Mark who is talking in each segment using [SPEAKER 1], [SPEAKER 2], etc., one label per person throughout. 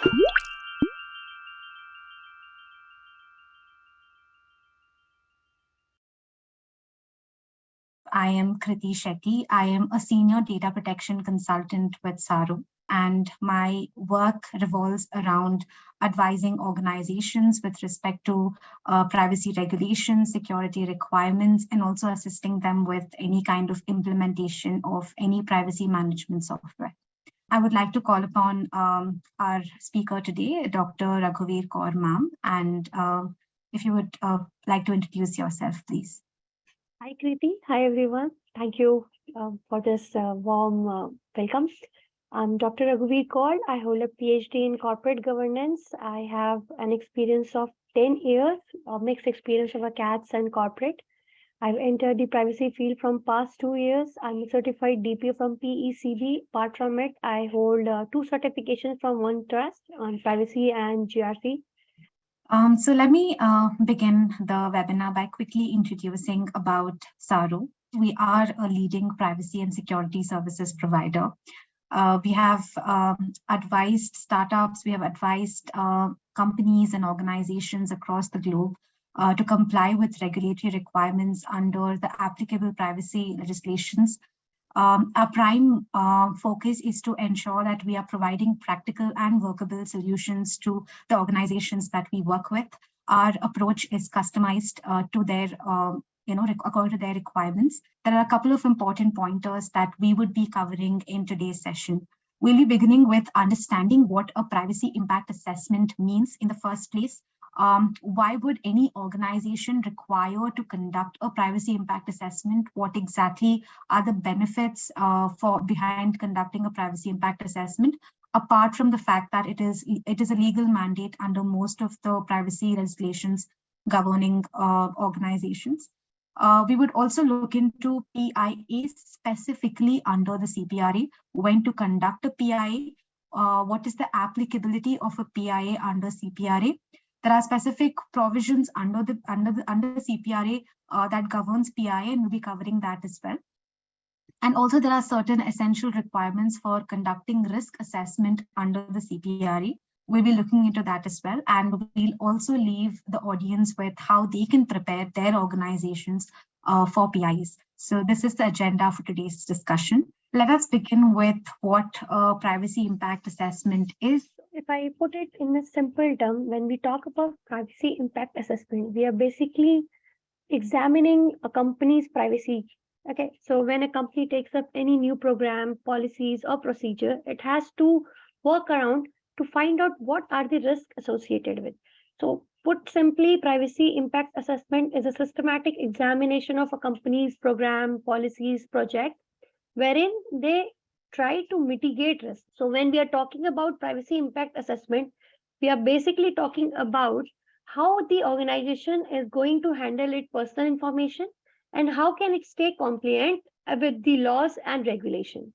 [SPEAKER 1] I am Krithi Shetty. I am a senior data protection consultant with Tsaaro, and my work revolves around advising organizations with respect to privacy regulations, security requirements, and also assisting them with any kind of implementation of any privacy management software. I would like to call upon our speaker today, Dr. Raghuveer Kaur, ma'am, and if you would like to introduce yourself, please.
[SPEAKER 2] Hi, Krithi. Hi, everyone. Thank you for this warm welcome. I'm Dr. Raghuveer Kaur. I hold a PhD in corporate governance. I have an experience of 10 years, a mixed experience of a CATS and corporate. I've entered the privacy field from past 2 years. I'm a certified DPO from PECB. Apart from it, I hold 2 certifications from One Trust on privacy and GRC.
[SPEAKER 1] So let me begin the webinar by quickly introducing about Tsaaro. We are a leading privacy and security services provider. We have advised startups, we have advised companies and organizations across the globe to comply with regulatory requirements under the applicable privacy legislations. Our prime focus is to ensure that we are providing practical and workable solutions to the organizations that we work with. Our approach is customized to their, according to their requirements. There are a couple of important pointers that we would be covering in today's session. We'll be beginning with understanding what a privacy impact assessment means in the first place. Why would any organization require to conduct a privacy impact assessment? What exactly are the benefits behind conducting a privacy impact assessment, apart from the fact that it is a legal mandate under most of the privacy legislations governing organizations. We would also look into PIAs specifically under the CPRA, when to conduct a PIA, what is the applicability of a PIA under CPRA. There are specific provisions under the CPRA that governs PIA, and we'll be covering that as well. And also there are certain essential requirements for conducting risk assessment under the CPRA. We'll be looking into that as well. And we'll also leave the audience with how they can prepare their organizations for PIs. So this is the agenda for today's discussion. Let us begin with what a privacy impact assessment is.
[SPEAKER 2] If I put it in a simple term, when we talk about privacy impact assessment, we are basically examining a company's privacy. Okay, so when a company takes up any new program, policies, or procedure, it has to work around to find out what are the risks associated with. So put simply, privacy impact assessment is a systematic examination of a company's program, policies, project, wherein they try to mitigate risk. So when we are talking about privacy impact assessment, we are basically talking about how the organization is going to handle its personal information and how can it stay compliant with the laws and regulation.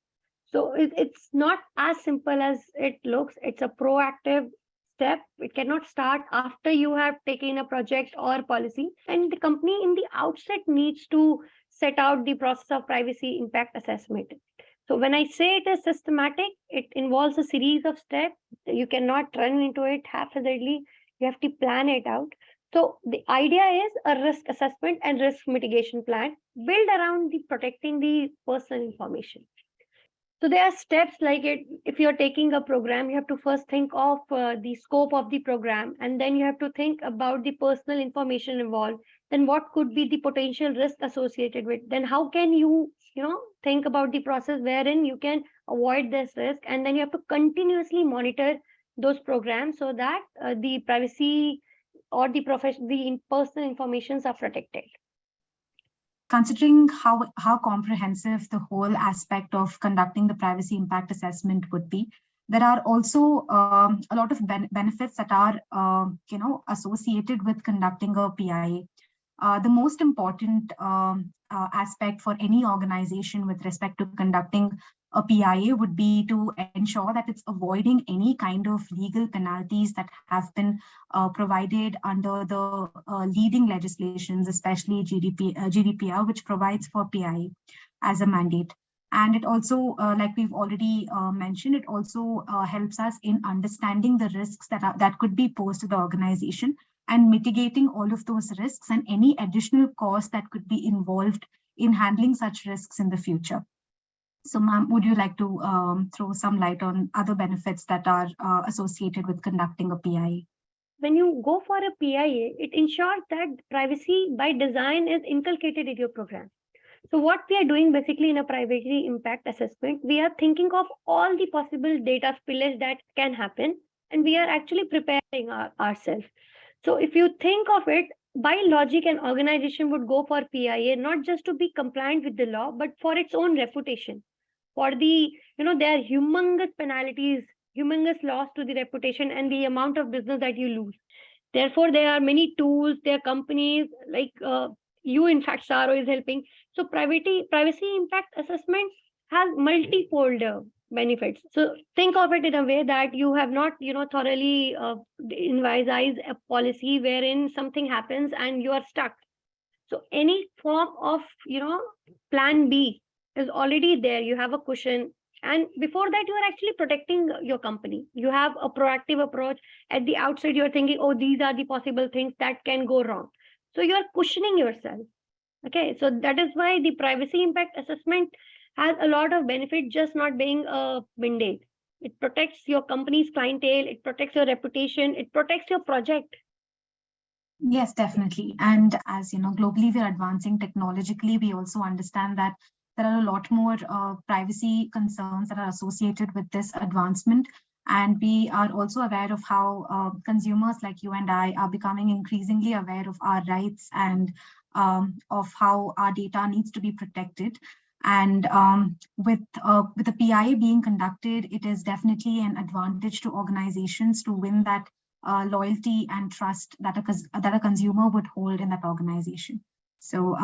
[SPEAKER 2] So it's not as simple as it looks. It's a proactive step. It cannot start after you have taken a project or policy, and the company in the outset needs to set out the process of privacy impact assessment. So when I say it is systematic, it involves a series of steps. You cannot run into it haphazardly. You have to plan it out. So the idea is a risk assessment and risk mitigation plan built around the protecting the personal information. So there are steps like it. If you're taking a program, you have to first think of the scope of the program, and then you have to think about the personal information involved. Then what could be the potential risk associated with? Then how can you think about the process wherein you can avoid this risk, and then you have to continuously monitor those programs so that the privacy or the personal informations are protected.
[SPEAKER 1] Considering how comprehensive the whole aspect of conducting the privacy impact assessment would be, there are also a lot of benefits that are associated with conducting a PIA. The most important aspect for any organization with respect to conducting a PIA would be to ensure that it's avoiding any kind of legal penalties that have been provided under the leading legislations, especially GDPR, which provides for PIA as a mandate. And it also, like we've already mentioned, it also helps us in understanding the risks that could be posed to the organization and mitigating all of those risks and any additional costs that could be involved in handling such risks in the future. So, ma'am, would you like to throw some light on other benefits that are associated with conducting a PIA?
[SPEAKER 2] When you go for a PIA, it ensures that privacy by design is inculcated in your program. So what we are doing basically in a privacy impact assessment, we are thinking of all the possible data spillage that can happen, and we are actually preparing ourselves. So if you think of it, by logic, an organization would go for PIA not just to be compliant with the law, but for its own reputation. For the, there are humongous penalties, humongous loss to the reputation and the amount of business that you lose. Therefore, there are many tools, there are companies like you, in fact, Tsaaro is helping. So privacy impact assessment has multifold benefits. So think of it in a way that you have not, thoroughly envisaged a policy wherein something happens and you are stuck. So any form of, plan B is already there. You have a cushion. And before that, you are actually protecting your company. You have a proactive approach. At the outset, you're thinking, oh, these are the possible things that can go wrong. So you're cushioning yourself. Okay, so that is why the privacy impact assessment has a lot of benefit, just not being a mandate. It protects your company's clientele, it protects your reputation, it protects your project.
[SPEAKER 1] Yes, definitely. And as you know, globally we're advancing technologically. We also understand that there are a lot more privacy concerns that are associated with this advancement. And we are also aware of how consumers like you and I are becoming increasingly aware of our rights and of how our data needs to be protected. And with the PIA being conducted, it is definitely an advantage to organizations to win that loyalty and trust that a consumer would hold in that organization. So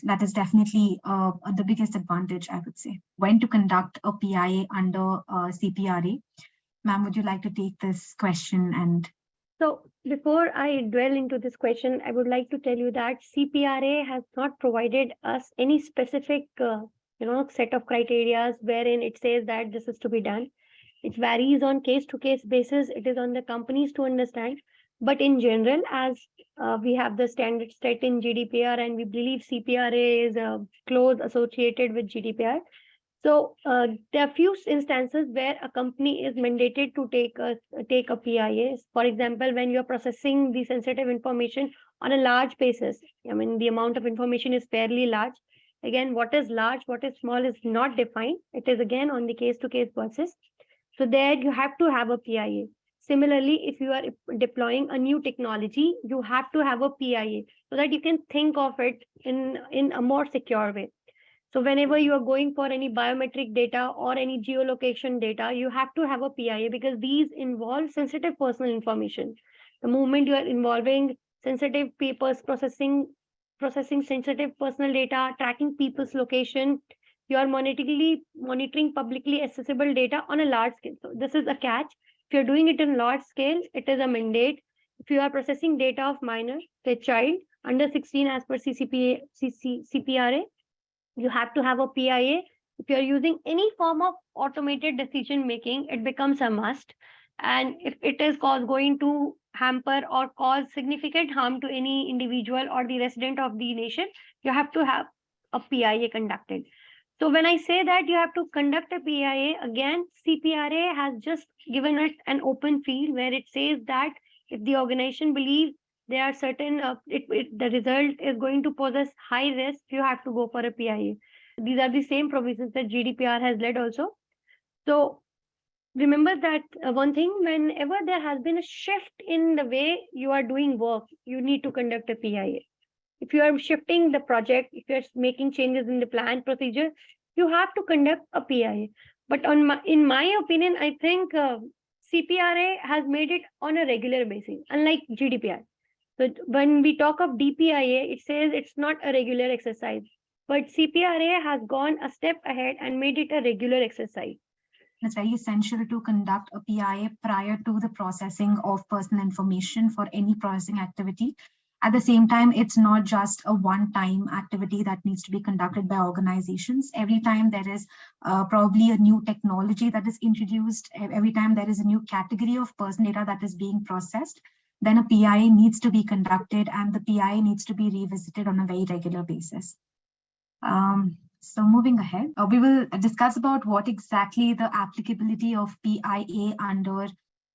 [SPEAKER 1] that is definitely the biggest advantage, I would say. When to conduct a PIA under CPRA? Ma'am, would you like to take this question? And
[SPEAKER 2] so before I dwell into this question, I would like to tell you that CPRA has not provided us any specific set of criteria wherein it says that this is to be done. It varies on case-to-case basis. It is on the companies to understand. But in general, as we have the standard set in GDPR, and we believe CPRA is close associated with GDPR. So there are few instances where a company is mandated to take a PIA. For example, when you're processing the sensitive information on a large basis, I mean, the amount of information is fairly large. Again, what is large, what is small is not defined. It is again on the case-to-case basis. So there you have to have a PIA. Similarly, if you are deploying a new technology, you have to have a PIA so that you can think of it in a more secure way. So whenever you are going for any biometric data or any geolocation data, you have to have a PIA because these involve sensitive personal information. The moment you are involving sensitive papers, processing sensitive personal data, tracking people's location, you are monitoring publicly accessible data on a large scale. So this is a catch. If you're doing it in large scale, it is a mandate. If you are processing data of minor, say child under 16 as per CPRA, you have to have a PIA. If you're using any form of automated decision making, it becomes a must. And if it is going to hamper or cause significant harm to any individual or the resident of the nation, you have to have a PIA conducted. So when I say that you have to conduct a PIA, again, CPRA has just given it an open field where it says that if the organization believes there are certain, the result is going to possess high risk, you have to go for a PIA. These are the same provisions that GDPR has led also. So remember that one thing, whenever there has been a shift in the way you are doing work, you need to conduct a PIA. If you are shifting the project, if you're making changes in the plan procedure, you have to conduct a PIA. But in my opinion, I think CPRA has made it on a regular basis, unlike GDPR. So when we talk of DPIA, it says it's not a regular exercise. But CPRA has gone a step ahead and made it a regular exercise.
[SPEAKER 1] It's very essential to conduct a PIA prior to the processing of personal information for any processing activity. At the same time, it's not just a one-time activity that needs to be conducted by organizations. Every time there is probably a new technology that is introduced, every time there is a new category of personal data that is being processed, then a PIA needs to be conducted and the PIA needs to be revisited on a very regular basis. So moving ahead, we will discuss about what exactly the applicability of PIA under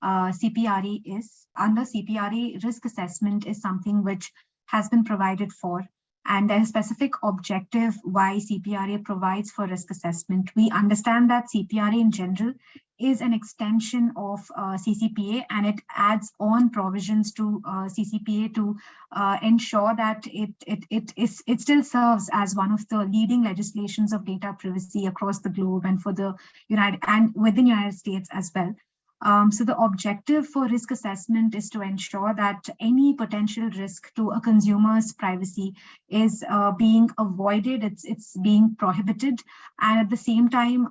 [SPEAKER 1] CPRA is. Under CPRA, risk assessment is something which has been provided for, and there's a specific objective why CPRA provides for risk assessment. We understand that CPRA in general is an extension of CCPA, and it adds on provisions to CCPA to ensure that it still serves as one of the leading legislations of data privacy across the globe and for the within United States as well. So the objective for risk assessment is to ensure that any potential risk to a consumer's privacy is being avoided, it's being prohibited, and at the same time,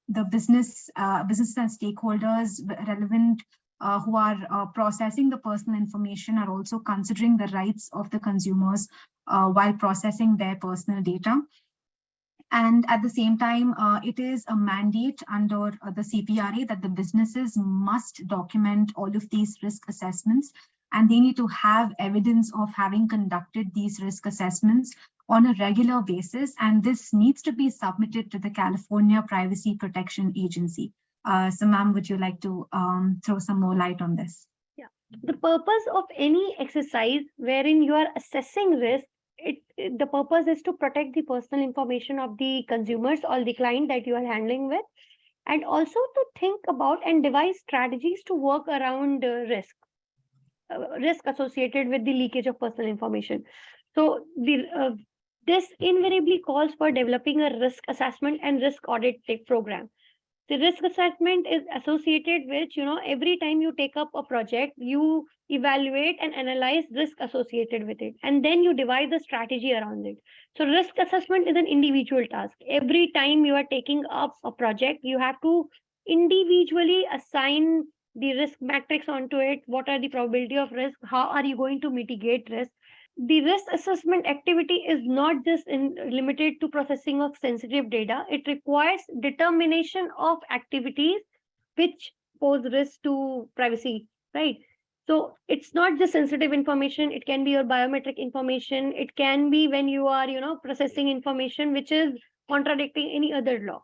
[SPEAKER 1] the business and stakeholders relevant who are processing the personal information are also considering the rights of the consumers while processing their personal data. And at the same time, it is a mandate under the CPRA that the businesses must document all of these risk assessments, and they need to have evidence of having conducted these risk assessments on a regular basis. And this needs to be submitted to the California Privacy Protection Agency. So ma'am, would you like to throw some more light on this?
[SPEAKER 2] Yeah, the purpose of any exercise wherein you are assessing risk, the purpose is to protect the personal information of the consumers or the client that you are handling with, and also to think about and devise strategies to work around risk associated with the leakage of personal information. So this invariably calls for developing a risk assessment and risk audit program. The risk assessment is associated with, every time you take up a project, you evaluate and analyze risk associated with it, and then you devise a strategy around it. So risk assessment is an individual task. Every time you are taking up a project, you have to individually assign the risk matrix onto it. What are the probability of risk? How are you going to mitigate risk? The risk assessment activity is not just limited to processing of sensitive data. It requires determination of activities which pose risk to privacy, right? So it's not just sensitive information. It can be your biometric information. It can be when you are, processing information which is contradicting any other law,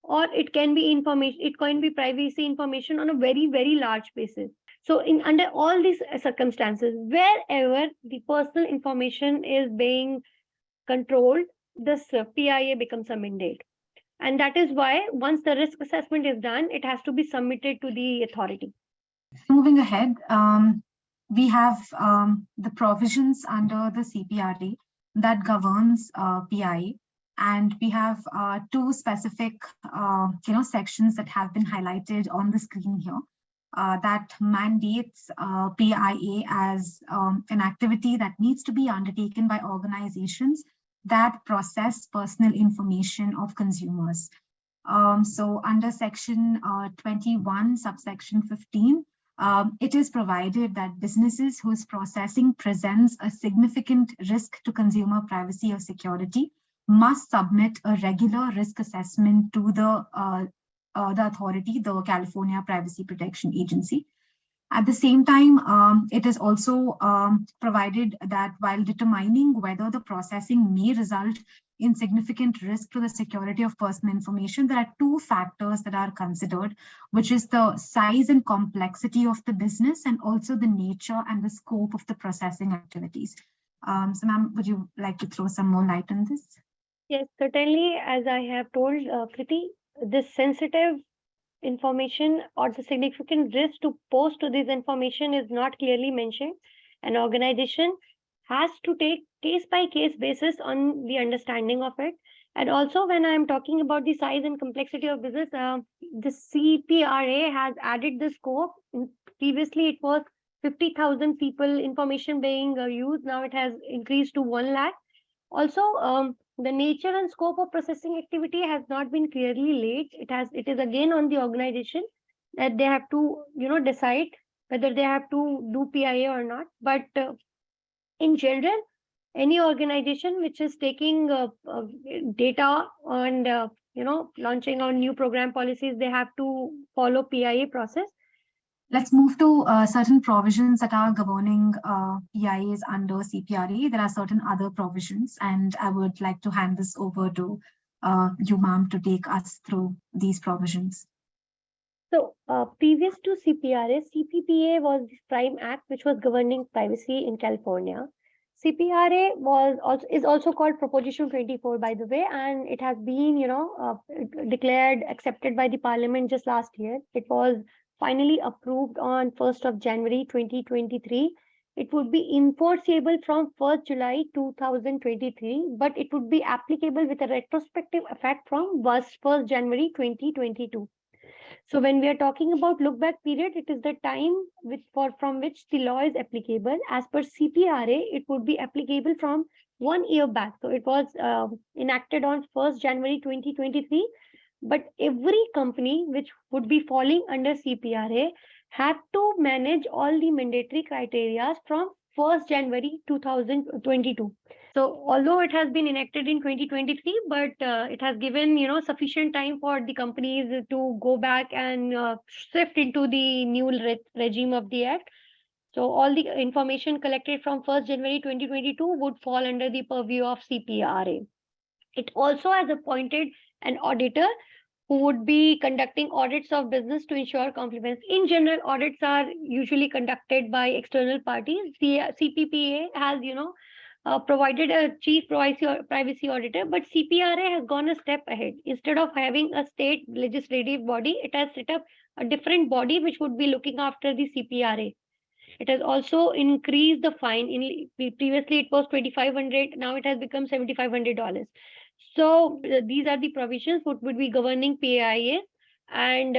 [SPEAKER 2] or it can be information. It can be privacy information on a very, very large basis. So under all these circumstances, wherever the personal information is being controlled, this PIA becomes a mandate. And that is why once the risk assessment is done, it has to be submitted to the authority.
[SPEAKER 1] Moving ahead, we have the provisions under the CPRA that governs PIA. And we have two specific sections that have been highlighted on the screen here. That mandates PIA as an activity that needs to be undertaken by organizations that process personal information of consumers. So under section 21, subsection 15, it is provided that businesses whose processing presents a significant risk to consumer privacy or security must submit a regular risk assessment to the authority, the California Privacy Protection Agency. At the same time, it is also provided that while determining whether the processing may result in significant risk to the security of personal information, there are two factors that are considered, which is the size and complexity of the business and also the nature and the scope of the processing activities. So ma'am, would you like to throw some more light on this?
[SPEAKER 2] Yes, certainly. As I have told Krithi, this sensitive information or the significant risk to pose to this information is not clearly mentioned. An organization has to take case by case basis on the understanding of it. And also when I'm talking about the size and complexity of business, the CPRA has added the scope. Previously it was 50,000 people information being used. Now it has increased to 1 lakh. Also, the nature and scope of processing activity has not been clearly laid. It is again on the organization that they have to, decide whether they have to do PIA or not. But In general, any organization which is taking data and launching on new program policies, they have to follow PIA process.
[SPEAKER 1] Let's move to certain provisions that are governing PIAs under CPRA. There are certain other provisions, and I would like to hand this over to you, ma'am, to take us through these provisions.
[SPEAKER 2] So previous to CPRA, CPPA was the Prime Act, which was governing privacy in California. CPRA is also called Proposition 24, by the way, and it has been, declared accepted by the Parliament just last year. It was finally approved on 1st of January 2023. It would be enforceable from 1st July 2023, but it would be applicable with a retrospective effect from 1st January 2022. So when we are talking about look back period, it is the time from which the law is applicable. As per CPRA, it would be applicable from 1 year back. So it was enacted on 1st January 2023. But every company which would be falling under CPRA had to manage all the mandatory criteria from 1st January 2022. So although it has been enacted in 2023, but it has given sufficient time for the companies to go back and shift into the new regime of the act. So all the information collected from 1st January 2022 would fall under the purview of CPRA. It also has appointed an auditor who would be conducting audits of business to ensure compliance. In general, audits are usually conducted by external parties. The CPPA has, provided a chief privacy auditor, but CPRA has gone a step ahead. Instead of having a state legislative body, it has set up a different body which would be looking after the CPRA. It has also increased the fine. Previously, it was $2,500. Now it has become $7,500. So these are the provisions which would be governing PIAs, and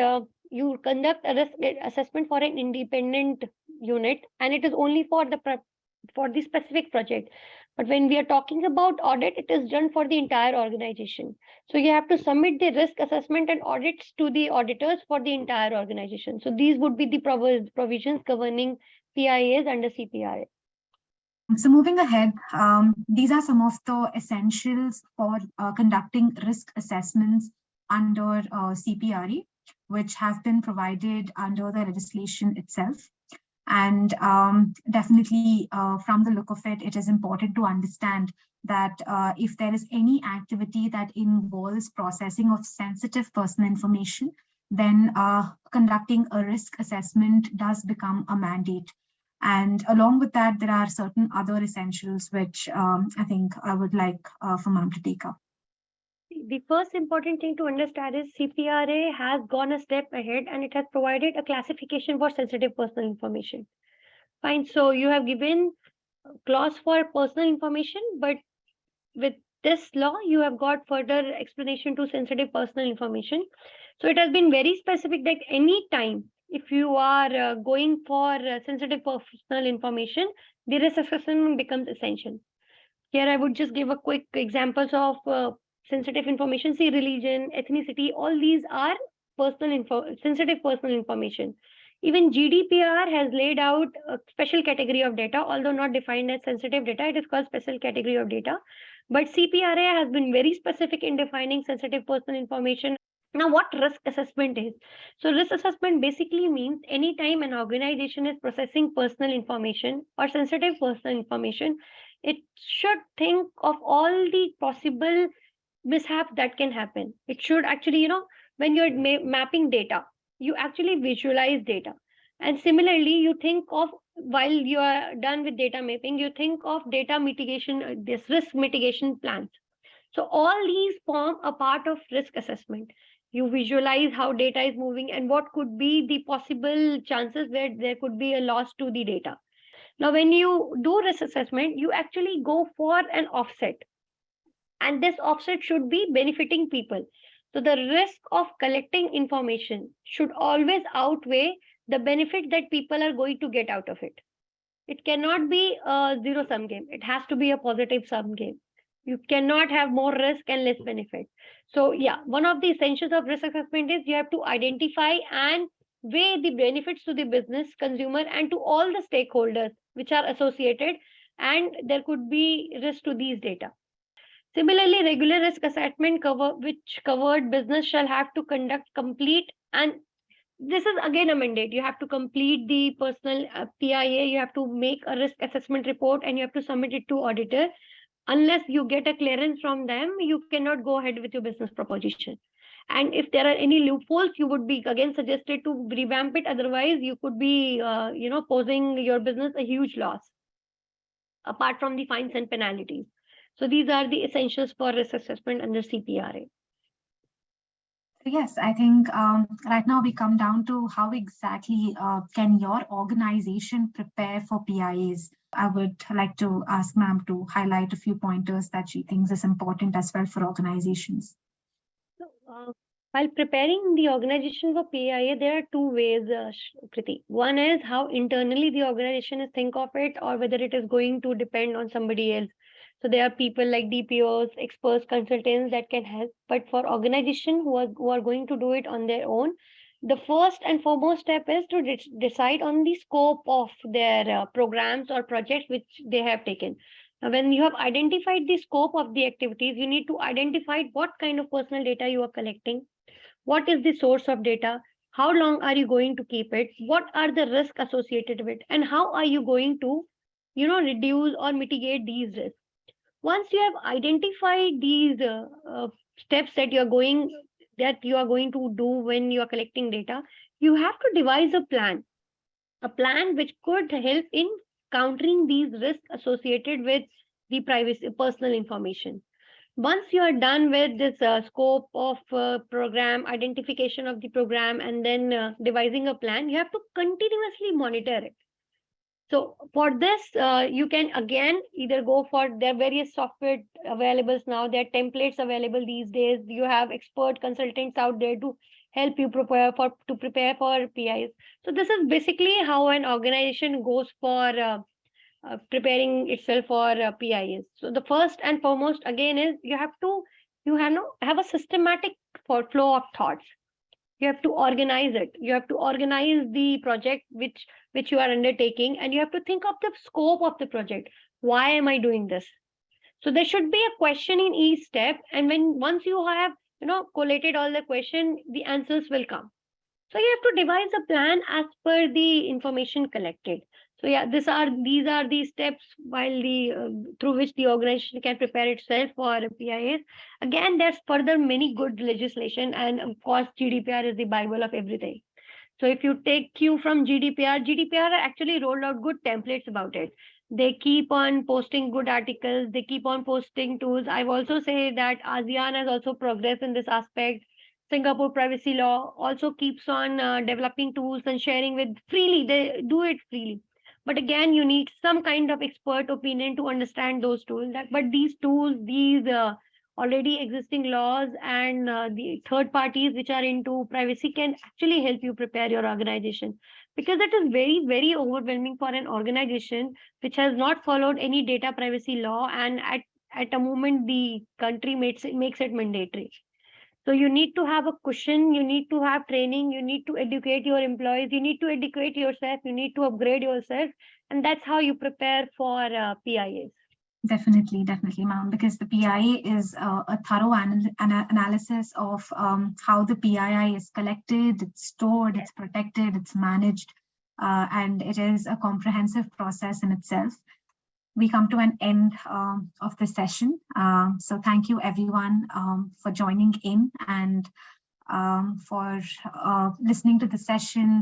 [SPEAKER 2] you conduct a risk assessment for an independent unit, and it is only for the specific project. But when we are talking about audit, it is done for the entire organization. So you have to submit the risk assessment and audits to the auditors for the entire organization. So these would be the provisions governing PIAs under CPRA.
[SPEAKER 1] So moving ahead, these are some of the essentials for conducting risk assessments under CPRA, which have been provided under the legislation itself. And definitely, from the look of it, it is important to understand that if there is any activity that involves processing of sensitive personal information, then conducting a risk assessment does become a mandate. And along with that, there are certain other essentials which I think I would like for ma'am to take up.
[SPEAKER 2] The first important thing to understand is CPRA has gone a step ahead and it has provided a classification for sensitive personal information. Fine. So you have given a clause for personal information, but with this law, you have got further explanation to sensitive personal information. So it has been very specific that any time if you are going for sensitive personal information, the risk assessment becomes essential. Here, I would just give a quick examples of sensitive information. See, religion, ethnicity, all these are sensitive personal information. Even GDPR has laid out a special category of data, although not defined as sensitive data, it is called special category of data. But CPRA has been very specific in defining sensitive personal information. Now, what risk assessment is? So risk assessment basically means anytime an organization is processing personal information or sensitive personal information, it should think of all the possible mishaps that can happen. It should actually, when you're mapping data, you actually visualize data. And similarly, you think of, while you are done with data mapping, you think of data mitigation, this risk mitigation plans. So all these form a part of risk assessment. You visualize how data is moving and what could be the possible chances where there could be a loss to the data. Now, when you do risk assessment, you actually go for an offset. And this offset should be benefiting people. So the risk of collecting information should always outweigh the benefit that people are going to get out of it. It cannot be a zero-sum game. It has to be a positive-sum game. You cannot have more risk and less benefit. So yeah, one of the essentials of risk assessment is you have to identify and weigh the benefits to the business, consumer, and to all the stakeholders which are associated and there could be risk to these data. Similarly, regular risk assessment which covered business shall have to conduct complete, and this is again a mandate. You have to complete the personal PIA, you have to make a risk assessment report, and you have to submit it to auditor. Unless you get a clearance from them, you cannot go ahead with your business proposition. And if there are any loopholes, you would be again suggested to revamp it. Otherwise, you could be, posing your business a huge loss, apart from the fines and penalties. So these are the essentials for risk assessment under CPRA.
[SPEAKER 1] Yes, I think right now we come down to how exactly can your organization prepare for PIAs. I would like to ask ma'am to highlight a few pointers that she thinks is important as well for organizations.
[SPEAKER 2] So, while preparing the organization for PIA, there are two ways, Krithi. One is how internally the organization is think of it, or whether it is going to depend on somebody else. So there are people like DPOs, experts, consultants that can help. But for organization who are going to do it on their own, the first and foremost step is to decide on the scope of their programs or projects which they have taken. Now, when you have identified the scope of the activities, you need to identify what kind of personal data you are collecting, what is the source of data, how long are you going to keep it, what are the risks associated with it, and how are you going to, reduce or mitigate these risks. Once you have identified these steps that you are going to do when you are collecting data, you have to devise a plan which could help in countering these risks associated with the privacy personal information. Once you are done with this scope of program, identification of the program, and then devising a plan, you have to continuously monitor it. So for this, you can again either go for, there are various software available now. There are templates available these days. You have expert consultants out there to help you prepare for PIs. So this is basically how an organization goes for preparing itself for PIs. So the first and foremost again is you have a systematic flow of thoughts. You have to organize it. You have to organize the project which you are undertaking, and you have to think of the scope of the project. Why am I doing this? So there should be a question in each step, and once you have collated all the question, the answers will come. So you have to devise a plan as per the information collected. So yeah, these are the steps through which the organization can prepare itself for PIAs. Again, there's further many good legislation, and of course, GDPR is the Bible of everything. So if you take cue from GDPR actually rolled out good templates about it. They keep on posting good articles. They keep on posting tools. I will also say that ASEAN has also progressed in this aspect. Singapore privacy law also keeps on developing tools and sharing with freely. They do it freely. But again, you need some kind of expert opinion to understand those tools. But these tools, these already existing laws and the third parties which are into privacy can actually help you prepare your organization, because it is very, very overwhelming for an organization which has not followed any data privacy law, and at a moment the country makes it mandatory. So you need to have a cushion, you need to have training, you need to educate your employees, you need to educate yourself, you need to upgrade yourself, and that's how you prepare for PIAs.
[SPEAKER 1] Definitely, ma'am, because the PIA is a thorough analysis of how the PII is collected, it's stored, it's protected, it's managed, and it is a comprehensive process in itself. We come to an end of the session. So thank you everyone for joining in and for listening to the session.